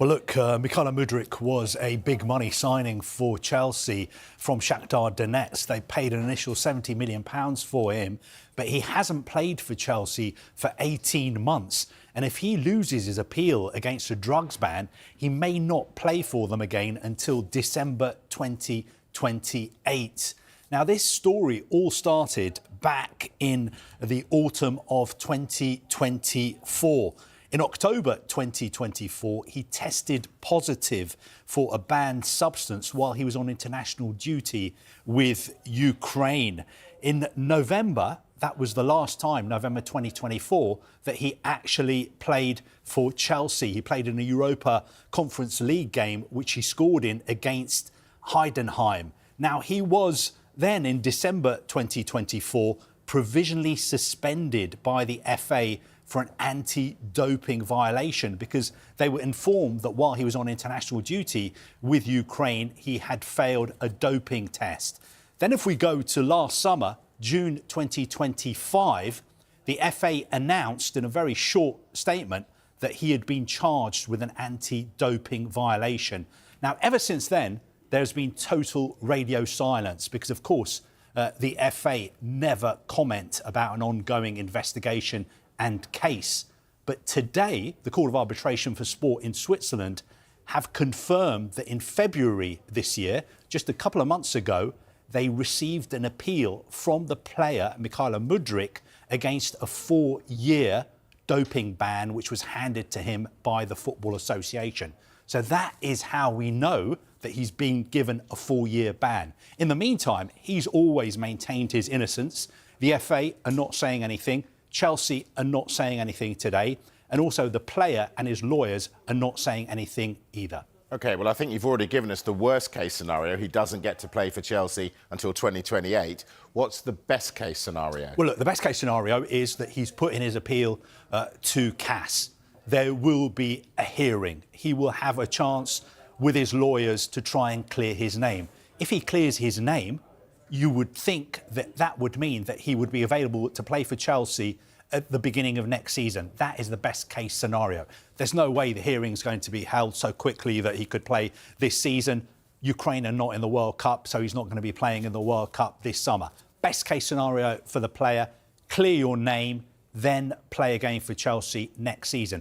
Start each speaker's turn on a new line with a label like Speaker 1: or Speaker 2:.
Speaker 1: Well, look, Mykhailo Mudryk was a big money signing for Chelsea from Shakhtar Donetsk. They paid an initial £70 million for him, but he hasn't played for Chelsea for 18 months. And if he loses his appeal against a drugs ban, he may not play for them again until December 2028. Now, this story all started back in the autumn of 2024. In October 2024, he tested positive for a banned substance while he was on international duty with Ukraine. In November, that was the last time, November 2024, that he actually played for Chelsea. He played in a Europa Conference League game, which he scored in against Heidenheim. Now, he was then, in December 2024, provisionally suspended by the FA for an anti-doping violation because they were informed that while he was on international duty with Ukraine, he had failed a doping test. Then if we go to last summer, June 2025, the FA announced in a very short statement that he had been charged with an anti-doping violation. Now, ever since then, there's been total radio silence because, of course, the FA never comment about an ongoing investigation and case. But today, the Court of Arbitration for Sport in Switzerland have confirmed that in February this year, just a couple of months ago, they received an appeal from the player, Mykhailo Mudryk, against a 4-year doping ban, which was handed to him by the Football Association. So that is how we know that he's been given a 4-year ban. In the meantime, he's always maintained his innocence. The FA are not saying anything. Chelsea are not saying anything today. And also the player and his lawyers are not saying anything either.
Speaker 2: OK, well, I think you've already given us the worst-case scenario. He doesn't get to play for Chelsea until 2028. What's the best-case scenario?
Speaker 1: Well, look, the best-case scenario is that he's put in his appeal to CAS. There will be a hearing. He will have a chance with his lawyers to try and clear his name. If he clears his name, you would think that that would mean that he would be available to play for Chelsea at the beginning of next season. That is the best case scenario. There's no way the hearing's going to be held so quickly that he could play this season. Ukraine are not in the World Cup, so he's not going to be playing in the World Cup this summer. Best case scenario for the player, clear your name, then play a game for Chelsea next season.